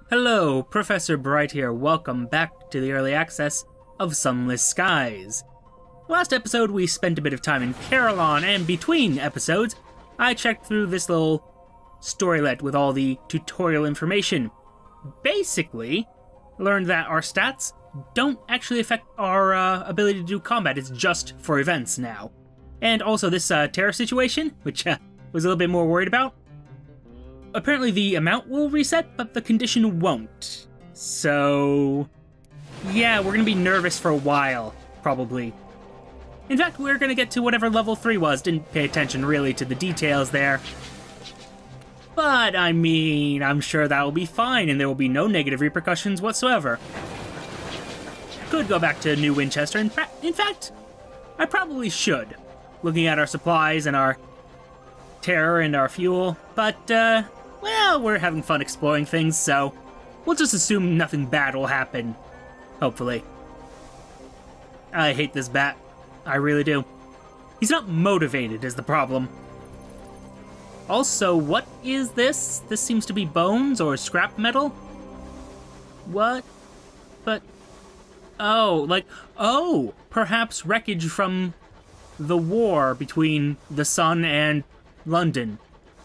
Hello, Professor Bright here. Welcome back to the early access of Sunless Skies. Last episode, we spent a bit of time in Carillon, and between episodes, I checked through this little storylet with all the tutorial information. Basically, learned that our stats don't actually affect our ability to do combat. It's just for events now. And also this terror situation, which was a little bit more worried about. Apparently the amount will reset, but the condition won't. So yeah, we're gonna be nervous for a while, probably. In fact, we're gonna get to whatever level 3 was. Didn't pay attention really to the details there. But, I mean, I'm sure that will be fine, and there will be no negative repercussions whatsoever. Could go back to New Winchester. In fact, I probably should, looking at our supplies and our terror and our fuel. But, well, we're having fun exploring things, so we'll just assume nothing bad will happen. Hopefully. I hate this bat. I really do. He's not motivated is the problem. Also, what is this? This seems to be bones or scrap metal? What? But... oh, perhaps wreckage from the war between the Sun and London.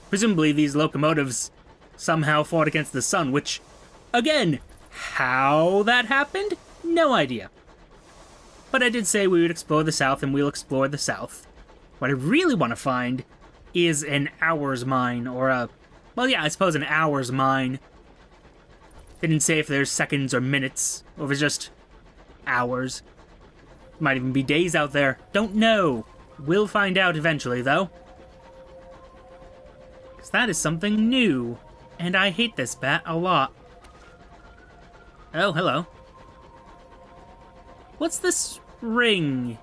Presumably these locomotives somehow fought against the Sun, which, again, how that happened? No idea. But I did say we would explore the South, and we'll explore the South. What I really want to find is an hours mine, or a... well, yeah, I suppose an hours mine. They didn't say if there's seconds or minutes, or if it's just hours. Might even be days out there. Don't know. We'll find out eventually, though. Because that is something new. And I hate this bat a lot. Oh, hello. What's this ring?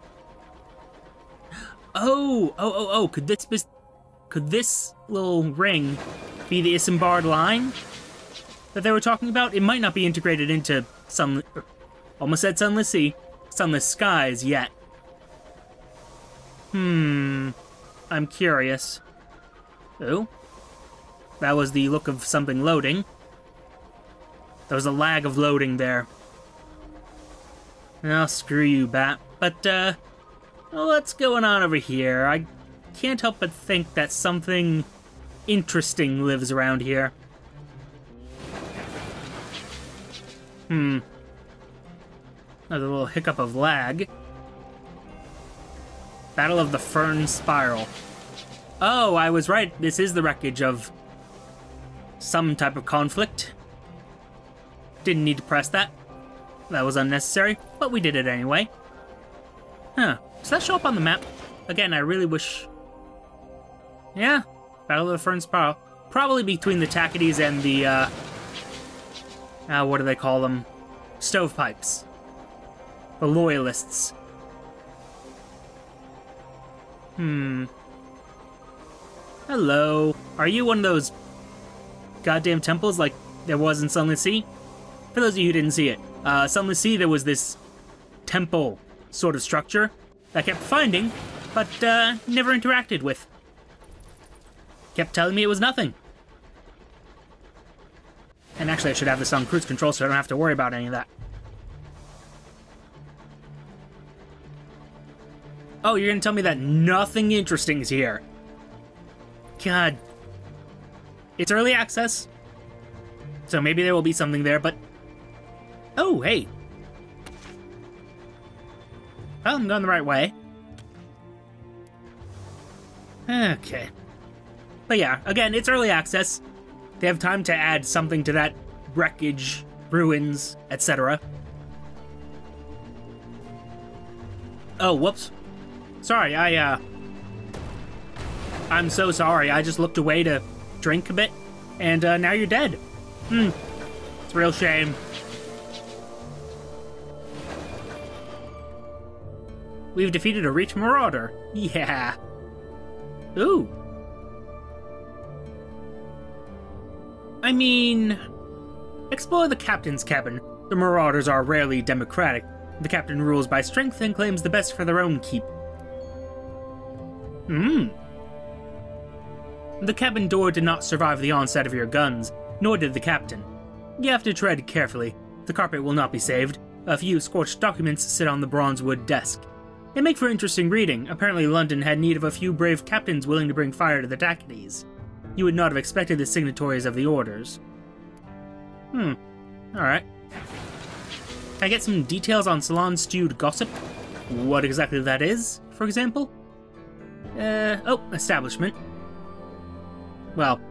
Oh, could this little ring be the Isambard line that they were talking about? It might not be integrated into almost said Sunless Sea, Sunless Skies yet. I'm curious. Oh, that was the look of something loading. There was a lag of loading there. Oh, screw you, bat. But, what's going on over here? I can't help but think that something interesting lives around here. Another little hiccup of lag. Battle of the Fern Spiral. Oh, I was right. This is the wreckage of some type of conflict. Didn't need to press that. That was unnecessary, but we did it anyway. Huh. Does that show up on the map? Again, I really wish... yeah. Battle of the Fern Spiral. Probably between the Tackities and the, what do they call them? Stovepipes. The Loyalists. Hello. Are you one of those goddamn temples like there was in Sunless Sea? For those of you who didn't see it, Sunless Sea, there was this temple sort of structure that I kept finding, but never interacted with. Kept telling me it was nothing. And actually, I should have this on cruise control so I don't have to worry about any of that. Oh, you're gonna tell me that nothing interesting is here. God. It's early access, so maybe there will be something there, but... oh, hey. Well, I'm going the right way. Okay. But yeah, again, it's early access. They have time to add something to that wreckage, ruins, etc. Oh, whoops. Sorry, I'm so sorry. I just looked away to drink a bit, and now you're dead. It's a real shame. We've defeated a Reach Marauder. Yeah. Ooh. I mean... explore the captain's cabin. The Marauders are rarely democratic. The captain rules by strength and claims the best for their own keep. The cabin door did not survive the onset of your guns, nor did the captain. You have to tread carefully. The carpet will not be saved. A few scorched documents sit on the bronze wood desk. They make for interesting reading. Apparently London had need of a few brave captains willing to bring fire to the Dakides. You would not have expected the signatories of the orders. Alright. Can I get some details on salon-stewed gossip? What exactly that is, for example? Oh, establishment. Well,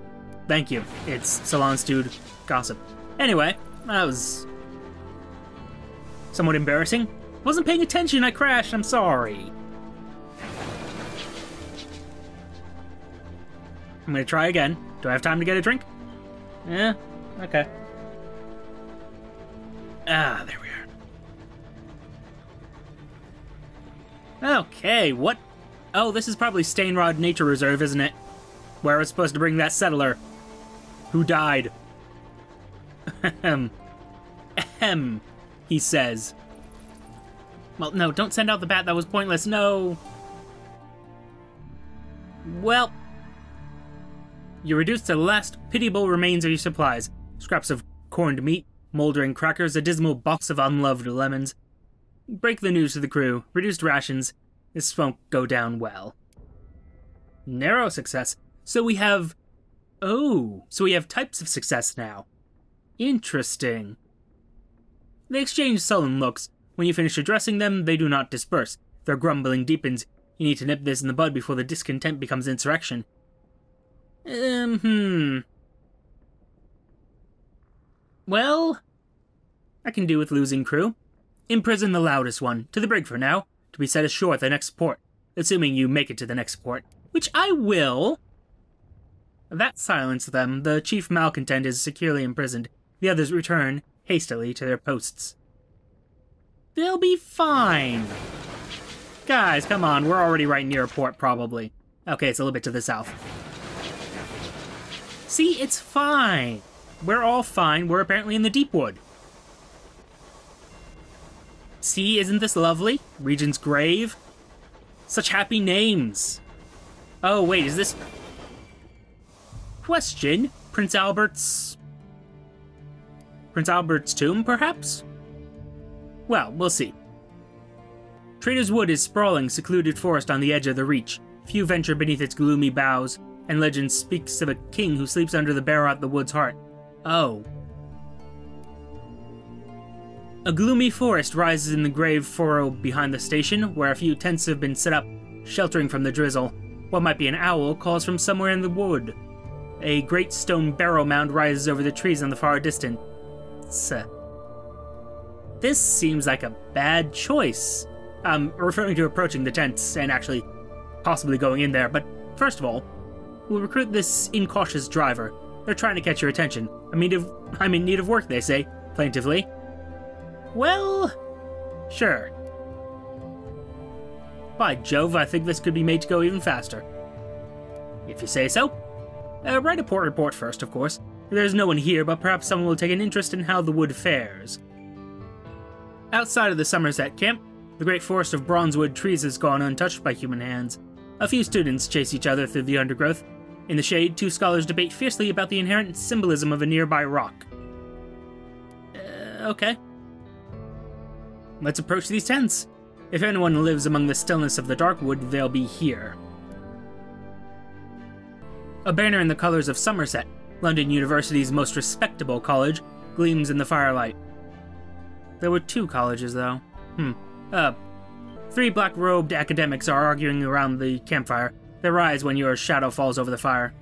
thank you. It's salon-stewed gossip. Anyway, that was somewhat embarrassing. Wasn't paying attention, I crashed, I'm sorry. I'm gonna try again. Do I have time to get a drink? Yeah, okay. Ah, there we are. Okay, what? Oh, this is probably Stainrod Nature Reserve, isn't it? Where I was supposed to bring that settler. Who died. Ahem. Ahem, he says. Well, no, don't send out the bat, that was pointless, no! Well... You're reduced to the last pitiable remains of your supplies. Scraps of corned meat, mouldering crackers, a dismal box of unloved lemons. Break the news to the crew. Reduced rations. This won't go down well. Narrow success. So we have... Oh, so we have types of success now. Interesting. They exchange sullen looks. When you finish addressing them, they do not disperse. Their grumbling deepens. You need to nip this in the bud before the discontent becomes insurrection. Well, I can do with losing crew. Imprison the loudest one. To the brig for now, to be set ashore at the next port. Assuming you make it to the next port. Which I will. That silenced them. The chief malcontent is securely imprisoned. The others return, hastily, to their posts. They'll be fine. Guys, come on, we're already right near a port, probably. Okay, it's a little bit to the south. See, it's fine. We're all fine. We're apparently in the deep wood. See, isn't this lovely? Regent's Grave. Such happy names. Oh, wait, is this... Question? Prince Albert's tomb, perhaps? Well, we'll see. Traitor's Wood is sprawling, secluded forest on the edge of the Reach. Few venture beneath its gloomy boughs, and legend speaks of a king who sleeps under the barrow at the wood's heart. Oh. A gloomy forest rises in the grave furrow behind the station, where a few tents have been set up, sheltering from the drizzle. What might be an owl calls from somewhere in the wood. A great stone barrow mound rises over the trees in the far distance. This seems like a bad choice. I'm referring to approaching the tents and actually possibly going in there, but first of all, we'll recruit this incautious driver. They're trying to catch your attention. I'm in need of work, they say, plaintively. Well, sure. By Jove, I think this could be made to go even faster. If you say so. Write a port report first, of course. There's no one here, but perhaps someone will take an interest in how the wood fares. Outside of the Somerset camp, the great forest of bronzewood trees has gone untouched by human hands. A few students chase each other through the undergrowth. In the shade, two scholars debate fiercely about the inherent symbolism of a nearby rock. Okay. Let's approach these tents. If anyone lives among the stillness of the dark wood, they'll be here. A banner in the colors of Somerset, London University's most respectable college, gleams in the firelight. There were two colleges, though. Three black-robed academics are arguing around the campfire. Their eyes when your shadow falls over the fire.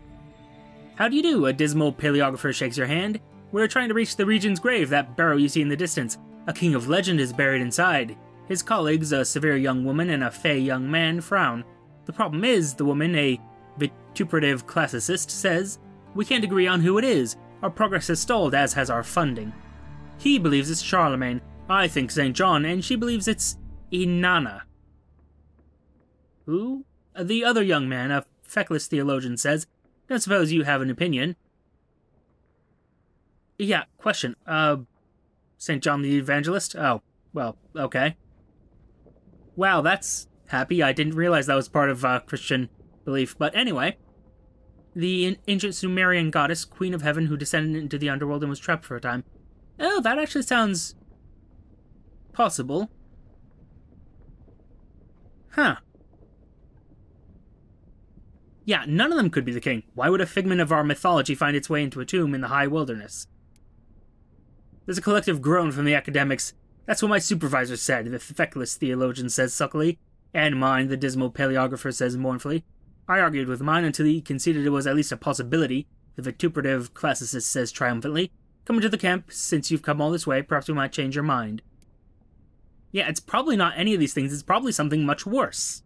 How do you do? A dismal paleographer shakes your hand. We're trying to reach the Regent's Grave, that barrow you see in the distance. A king of legend is buried inside. His colleagues, a severe young woman and a fey young man, frown. The problem is, the woman, a vituperative classicist, says, we can't agree on who it is. Our progress has stalled, as has our funding. He believes it's Charlemagne. I think St. John, and she believes it's Inanna. Who? The other young man, a feckless theologian, says, don't suppose you have an opinion. Yeah, question. St. John the Evangelist? Oh, well, okay. Wow, that's happy. I didn't realize that was part of Christian belief. But anyway, the ancient Sumerian goddess, Queen of Heaven, who descended into the underworld and was trapped for a time, Oh, that actually sounds possible. Huh. Yeah, none of them could be the king. Why would a figment of our mythology find its way into a tomb in the high wilderness? There's a collective groan from the academics. That's what my supervisor said, the feckless theologian says suckily. And mine, the dismal paleographer says mournfully. I argued with mine until he conceded it was at least a possibility, the vituperative classicist says triumphantly. Come into the camp, since you've come all this way, perhaps we might change your mind. Yeah, it's probably not any of these things, it's probably something much worse.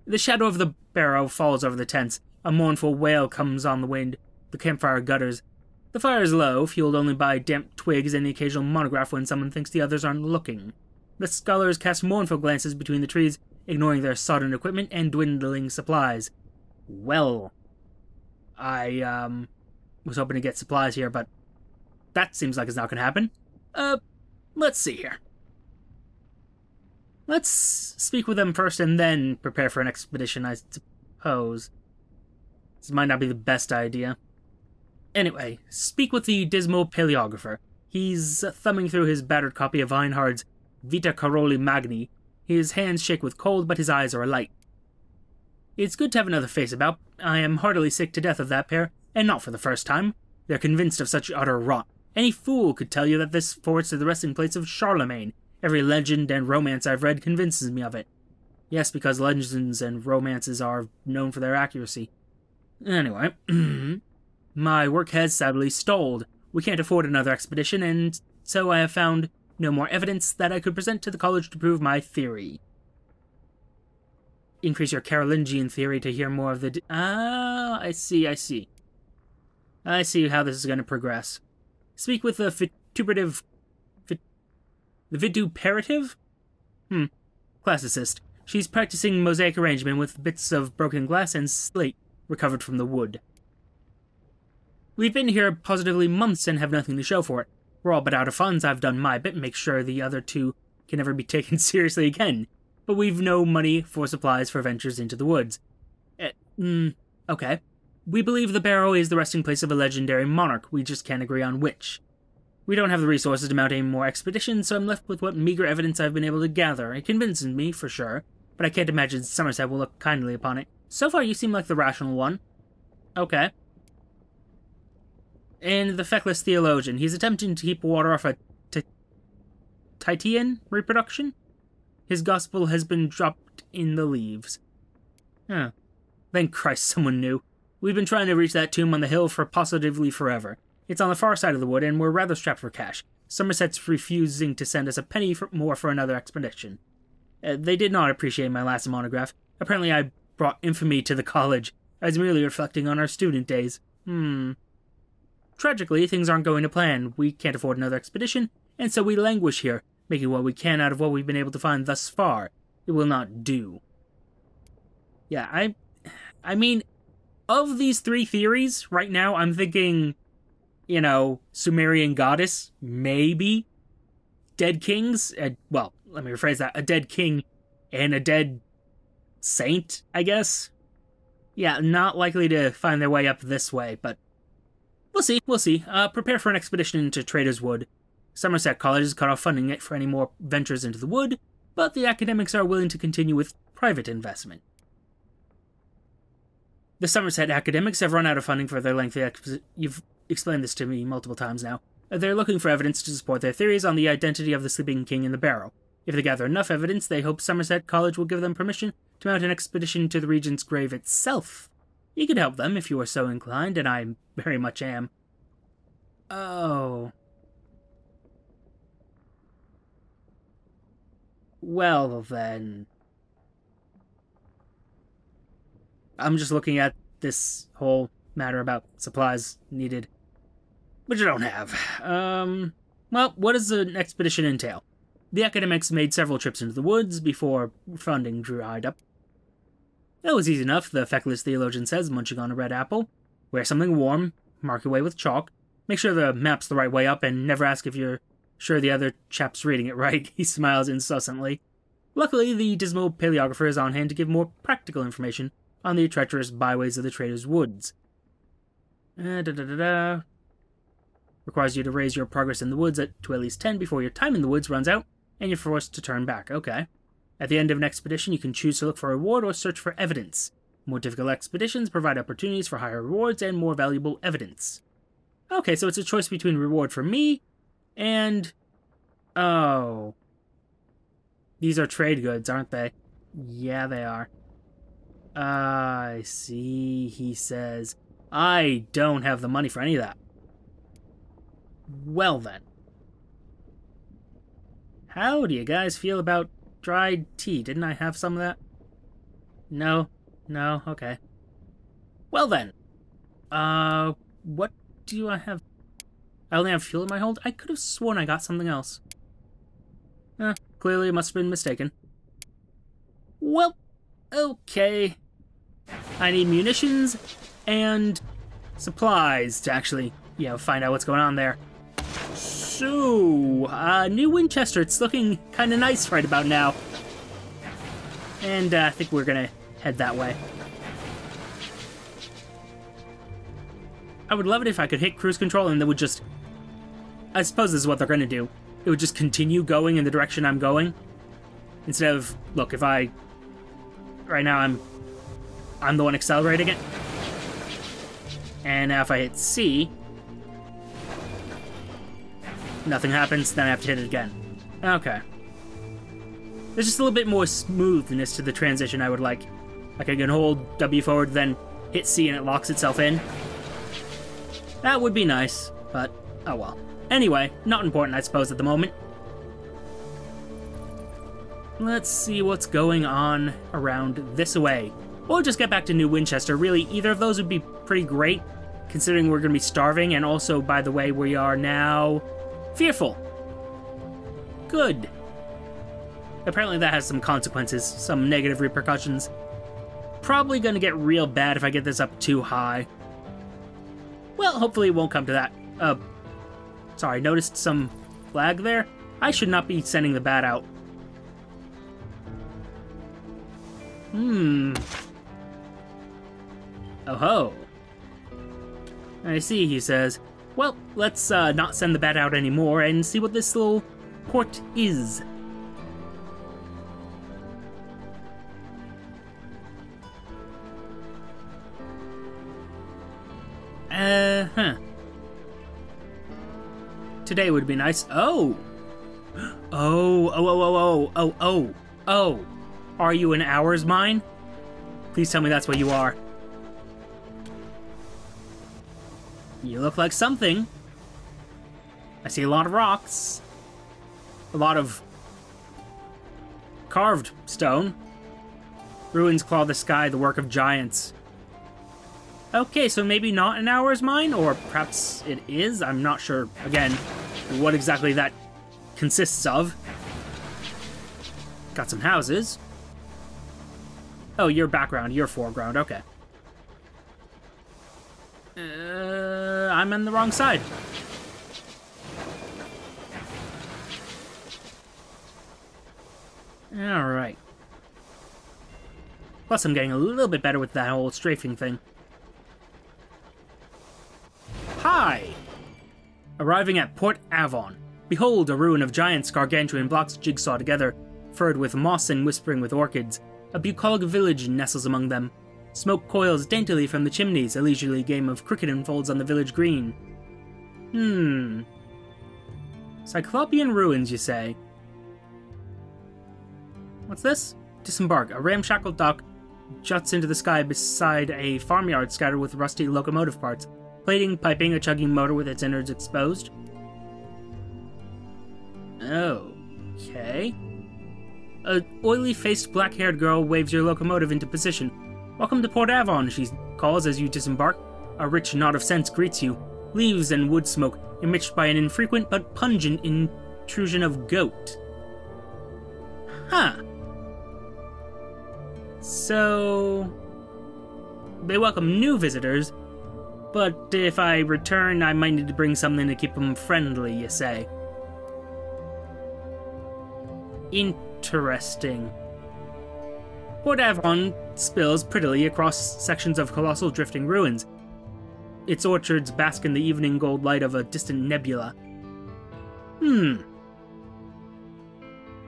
The shadow of the barrow falls over the tents. A mournful wail comes on the wind. The campfire gutters. The fire is low, fueled only by damp twigs and the occasional monograph when someone thinks the others aren't looking. The scholars cast mournful glances between the trees, ignoring their sodden equipment and dwindling supplies. Well, I, was hoping to get supplies here, but that seems like it's not gonna happen. Let's see here. Let's speak with them first and then prepare for an expedition, I suppose. This might not be the best idea. Anyway, speak with the dismal paleographer. He's thumbing through his battered copy of Einhard's Vita Caroli Magni. His hands shake with cold, but his eyes are alight. It's good to have another face about. I am heartily sick to death of that pair, and not for the first time. They're convinced of such utter rot. Any fool could tell you that this forts is the resting place of Charlemagne. Every legend and romance I've read convinces me of it. Yes, because legends and romances are known for their accuracy. Anyway, my work has sadly stalled. We can't afford another expedition, and so I have found no more evidence that I could present to the college to prove my theory. Increase your Carolingian theory to hear more of the... I see. I see how this is going to progress. Speak with the vituperative... The vituperative? Classicist. She's practicing mosaic arrangement with bits of broken glass and slate recovered from the wood. We've been here positively months and have nothing to show for it. We're all but out of funds. I've done my bit, make sure the other two can never be taken seriously again. But we've no money for supplies for ventures into the woods. Okay. We believe the barrow is the resting place of a legendary monarch. We just can't agree on which. We don't have the resources to mount any more expeditions, so I'm left with what meager evidence I've been able to gather. It convinces me, for sure, but I can't imagine Somerset will look kindly upon it. So far, you seem like the rational one. Okay. And the feckless theologian. He's attempting to keep water off a Titian reproduction? His gospel has been dropped in the leaves. Huh. Thank Christ someone knew. We've been trying to reach that tomb on the hill for positively forever. It's on the far side of the wood, and we're rather strapped for cash. Somerset's refusing to send us a penny more for another expedition. They did not appreciate my last monograph. Apparently I brought infamy to the college. I was merely reflecting on our student days. Tragically, things aren't going to plan. We can't afford another expedition, and so we languish here, making what we can out of what we've been able to find thus far. It will not do. Yeah, I mean, of these three theories, right now I'm thinking... You know, Sumerian goddess, maybe. Dead kings, well, let me rephrase that. A dead king and a dead saint, I guess. Yeah, not likely to find their way up this way, but we'll see. Prepare for an expedition into Traitor's Wood. Somerset College has cut off funding it for any more ventures into the wood, but the academics are willing to continue with private investment. The Somerset academics have run out of funding for their lengthy You've explained this to me multiple times now. They're looking for evidence to support their theories on the identity of the sleeping king in the barrow. If they gather enough evidence, they hope Somerset College will give them permission to mount an expedition to the regent's grave itself. You could help them if you are so inclined, and I very much am. Oh. Well, then. I'm just looking at this whole matter about supplies needed, which I don't have. Well, what does an expedition entail? The academics made several trips into the woods before funding dried up. That was easy enough, the feckless theologian says, munching on a red apple. Wear something warm, mark your way with chalk, make sure the map's the right way up, and never ask if you're sure the other chap's reading it right. He smiles incessantly. Luckily, the dismal paleographer is on hand to give more practical information on the treacherous byways of the Traitor's Woods. Requires you to raise your progress in the woods to at least 10 before your time in the woods runs out, and you're forced to turn back. Okay. At the end of an expedition, you can choose to look for a reward or search for evidence. More difficult expeditions provide opportunities for higher rewards and more valuable evidence. Okay, so it's a choice between reward for me and... Oh. These are trade goods, aren't they? Yeah, they are. I see, he says. I don't have the money for any of that. Well then. How do you guys feel about dried tea? Didn't I have some of that? No? No? Okay. Well then. What do I have? I only have fuel in my hold? I could have sworn I got something else. Clearly it must have been mistaken. Well, okay. I need munitions and supplies to actually, find out what's going on there. So, new Winchester. It's looking kind of nice right about now. And I think we're gonna head that way. I would love it if I could hit cruise control and they would just... I suppose this is what they're gonna do. It would just continue going in the direction I'm going. Instead of, look, if I... Right now I'm the one accelerating it. And now if I hit C... Nothing happens, then I have to hit it again. Okay. There's just a little bit more smoothness to the transition I would like. Like I can hold W forward, then hit C and it locks itself in. That would be nice, but oh well. Anyway, not important I suppose at the moment. Let's see what's going on around this way. Or just get back to New Winchester. Really, either of those would be pretty great, considering we're going to be starving, and also, by the way, we are now... fearful. Good. Apparently that has some consequences, some negative repercussions. Probably gonna get real bad if I get this up too high. Well, hopefully it won't come to that. Sorry, noticed some lag there? I should not be sending the bat out. Oh ho. I see, he says. Well, let's not send the bat out anymore and see what this little port is. Today would be nice. Oh! Oh. Are you an hour's mine? Please tell me that's what you are. You look like something. I see a lot of rocks. A lot of carved stone. Ruins claw the sky, the work of giants. Okay, so maybe not an hour's mine, or perhaps it is? I'm not sure, again, what exactly that consists of. Got some houses. Oh, your background, your foreground, okay. I'm on the wrong side. Alright. Plus, I'm getting a little bit better with that whole strafing thing. Hi! Arriving at Port Avon. Behold, a ruin of giants, gargantuan blocks jigsaw together, furred with moss and whispering with orchids. A bucolic village nestles among them. Smoke coils daintily from the chimneys, a leisurely game of cricket unfolds on the village green. Cyclopean ruins, you say? What's this? Disembark. A ramshackle dock juts into the sky beside a farmyard scattered with rusty locomotive parts. Plating, piping, a chugging motor with its innards exposed. Okay. A oily-faced, black-haired girl waves your locomotive into position. Welcome to Port Avon, she calls as you disembark. A rich nod of scents greets you. Leaves and wood smoke, enriched by an infrequent but pungent intrusion of goat. Huh. So... they welcome new visitors, but if I return, I might need to bring something to keep them friendly, you say. Interesting. Port Avon spills prettily across sections of colossal drifting ruins. its orchards bask in the evening gold light of a distant nebula.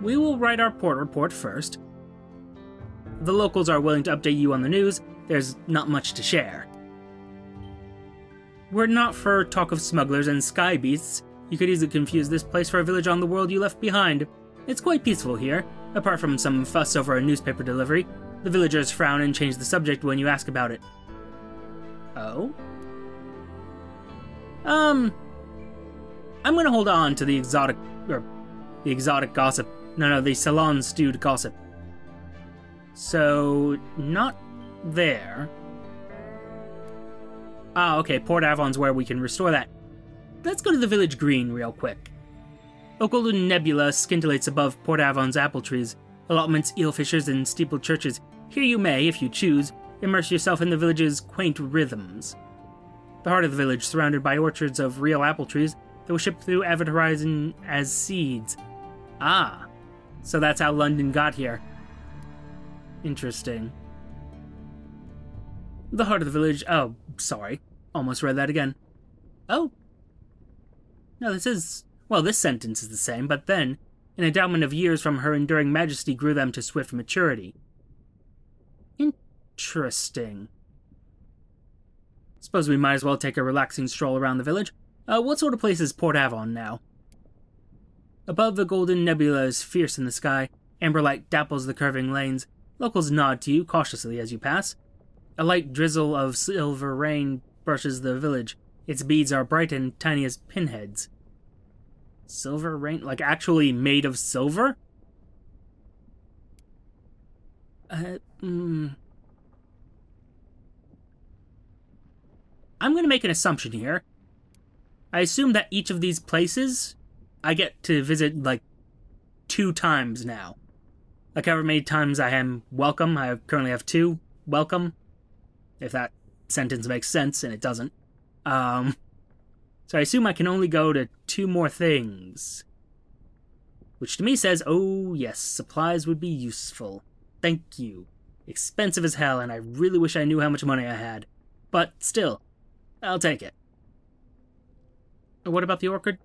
We will write our port report first. The locals are willing to update you on the news. There's not much to share. Were it not for talk of smugglers and sky beasts, you could easily confuse this place for a village on the world you left behind. It's quite peaceful here, apart from some fuss over a newspaper delivery. The villagers frown and change the subject when you ask about it. Oh? I'm gonna hold on to the exotic gossip. No, the salon-stewed gossip. So, not there. Ah, okay, Port Avon's where we can restore that. Let's go to the village green real quick. A golden nebula scintillates above Port Avon's apple trees, allotments, eelfishers, and steepled churches. Here you may, if you choose, immerse yourself in the village's quaint rhythms. The heart of the village, surrounded by orchards of real apple trees that were shipped through Avon Horizon as seeds. Ah, so that's how London got here. Interesting. The heart of the village... Oh, sorry. Almost read that again. Oh. No, this sentence is the same, but then, an endowment of years from her enduring majesty grew them to swift maturity. Interesting. Suppose we might as well take a relaxing stroll around the village. What sort of place is Port Avon now? Above, the golden nebula is fierce in the sky. Amber light dapples the curving lanes. Locals nod to you cautiously as you pass. A light drizzle of silver rain brushes the village. Its beads are bright and tiny as pinheads. Silver rain? Like actually made of silver? I'm going to make an assumption here. I assume that each of these places I get to visit, like, 2 times now. Like, however many times I am welcome. I currently have 2 welcome. If that sentence makes sense, and it doesn't. So I assume I can only go to 2 more things. Which to me says, oh yes, supplies would be useful. Thank you. Expensive as hell, and I really wish I knew how much money I had. But still, I'll take it. What about the orchard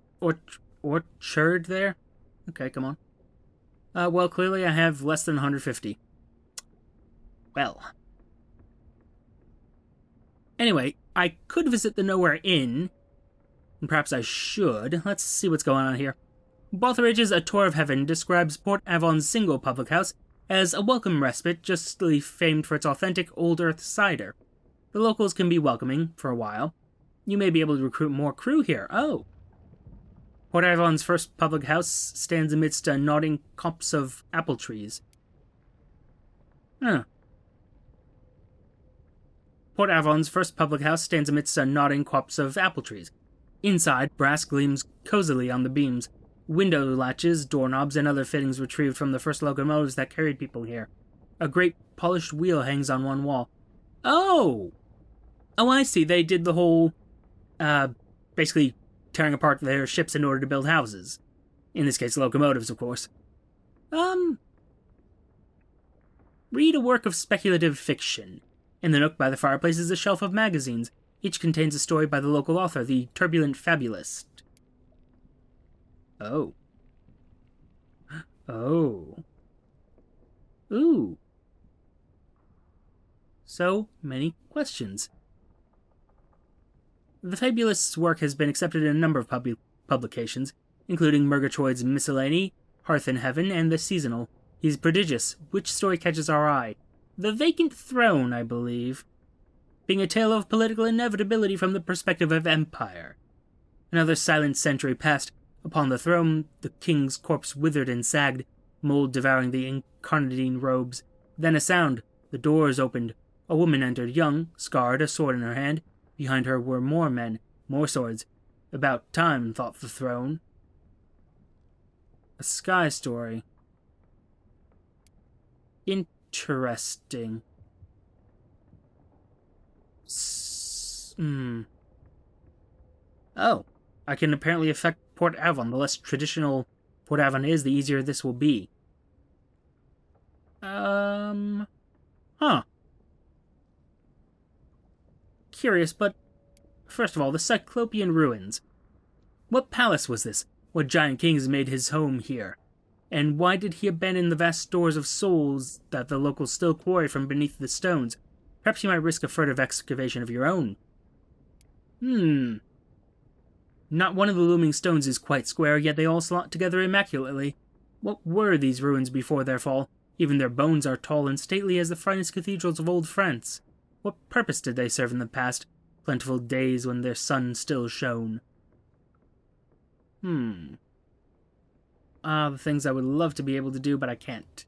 there? Okay, come on. Well, clearly I have less than 150. Well. Anyway, I could visit the Nowhere Inn. And perhaps I should. Let's see what's going on here. Botheridge's A Tour of Heaven describes Port Avon's single public house as a welcome respite, justly famed for its authentic Old Earth cider. The locals can be welcoming for a while. You may be able to recruit more crew here. Oh. Port Avon's first public house stands amidst a nodding copse of apple trees. Huh. Port Avon's first public house stands amidst a nodding copse of apple trees. Inside, brass gleams cozily on the beams. Window latches, doorknobs, and other fittings retrieved from the first locomotives that carried people here. A great polished wheel hangs on one wall. Oh! Oh, I see. They did the whole, basically tearing apart their ships in order to build houses. In this case, locomotives, of course. Read a work of speculative fiction. In the nook by the fireplace is a shelf of magazines. Each contains a story by the local author, the turbulent fabulist. Oh. Oh. Ooh. So many questions. The fabulist's work has been accepted in a number of publications, including Murgatroyd's Miscellany, Hearth in Heaven, and The Seasonal. He's prodigious. Which story catches our eye? The Vacant Throne, I believe. Being a tale of political inevitability from the perspective of empire. Another silent century passed. Upon the throne, the king's corpse withered and sagged, mold devouring the incarnadine robes. Then a sound. The doors opened. A woman entered, young, scarred, a sword in her hand. Behind her were more men, more swords. About time, thought the throne. A sky story. Interesting. Oh, I can apparently affect Port Avon. The less traditional Port Avon is, the easier this will be. Huh. Curious, but First of all, the Cyclopean ruins. What palace was this? What giant kings made his home here? And why did he abandon the vast stores of souls that the locals still quarry from beneath the stones? Perhaps you might risk a further excavation of your own. Not one of the looming stones is quite square, yet they all slot together immaculately. What were these ruins before their fall? Even their bones are tall and stately as the finest cathedrals of old France. What purpose did they serve in the past, plentiful days when their sun still shone? The things I would love to be able to do, but I can't.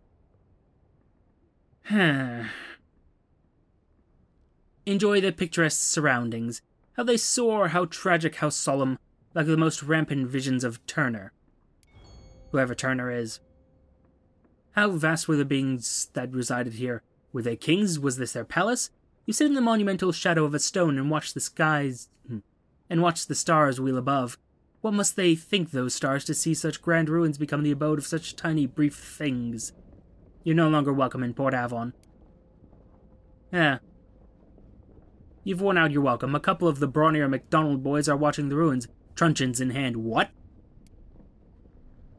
Enjoy the picturesque surroundings. How they soar, how tragic, how solemn, like the most rampant visions of Turner. Whoever Turner is. How vast were the beings that resided here? Were they kings? Was this their palace? You sit in the monumental shadow of a stone and watch the skies, and watch the stars wheel above. What must they think, those stars, to see such grand ruins become the abode of such tiny, brief things? You're no longer welcome in Port Avon. You've worn out your welcome. A couple of the brawnier MacDonald boys are watching the ruins, truncheons in hand. What?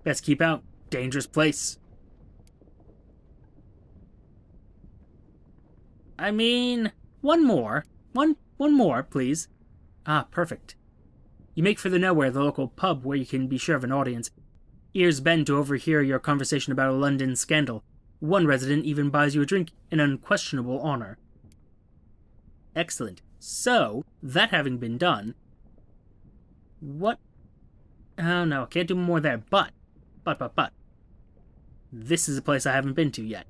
Best keep out. Dangerous place. I mean, one more. One more, please. Ah, perfect. You make for the Nowhere, the local pub where you can be sure of an audience. Ears bend to overhear your conversation about a London scandal. One resident even buys you a drink in unquestionable honor. Excellent. So, that having been done... What? Oh no, can't do more there, but... This is a place I haven't been to yet.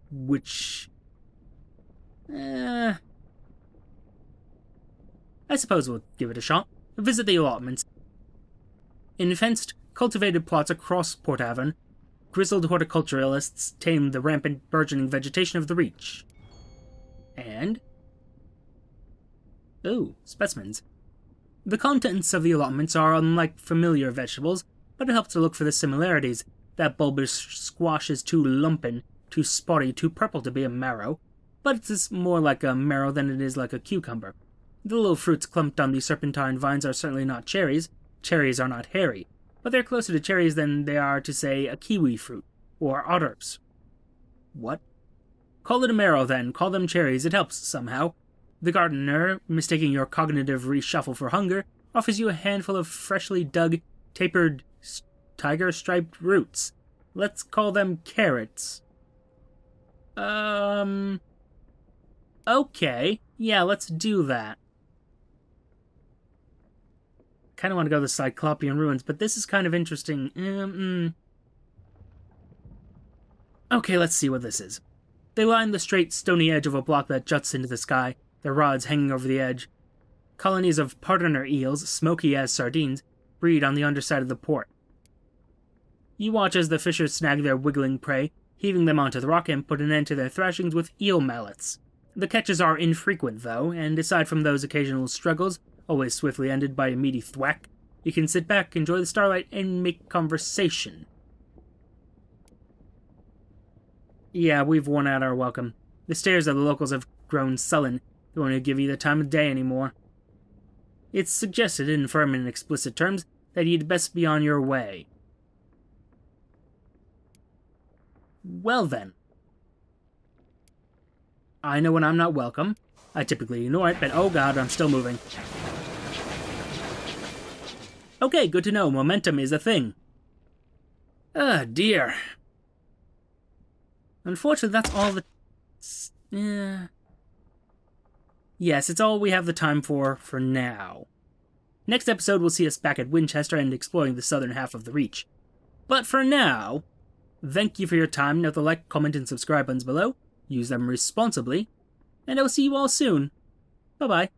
Which... I suppose we'll give it a shot. Visit the allotments. In fenced, cultivated plots across Port Avon, grizzled horticulturalists tame the rampant, burgeoning vegetation of the Reach. And... ooh, specimens. The contents of the allotments are unlike familiar vegetables, but it helps to look for the similarities. That bulbous squash is too lumpen, too spotty, too purple to be a marrow, but it's more like a marrow than it is like a cucumber. The little fruits clumped on the serpentine vines are certainly not cherries. Cherries are not hairy, but they're closer to cherries than they are to, say, a kiwi fruit, or otters. What? Call it a marrow, then. Call them cherries. It helps, somehow. The gardener, mistaking your cognitive reshuffle for hunger, offers you a handful of freshly dug, tapered, tiger-striped roots. Let's call them carrots. Okay. Yeah, let's do that. Kind of want to go to the Cyclopean ruins, but this is kind of interesting. Okay, let's see what this is. They line the straight, stony edge of a block that juts into the sky, their rods hanging over the edge. Colonies of partner eels, smoky as sardines, breed on the underside of the port. You watch as the fishers snag their wiggling prey, heaving them onto the rock and put an end to their thrashings with eel mallets. The catches are infrequent, though, and aside from those occasional struggles, always swiftly ended by a meaty thwack, you can sit back, enjoy the starlight, and make conversation. Yeah, we've worn out our welcome. The stares of the locals have grown sullen. They won't give you the time of day anymore. It's suggested in firm and explicit terms that you'd best be on your way. Well then. I know when I'm not welcome. I typically ignore it, but oh god, I'm still moving. Okay, good to know. Momentum is a thing. Ah, dear. Unfortunately, that's all the... Yes, it's all we have the time for now. Next episode will see us back at Winchester and exploring the southern half of the Reach. But for now, thank you for your time. Note the like, comment, and subscribe buttons below. Use them responsibly. And I will see you all soon. Bye-bye.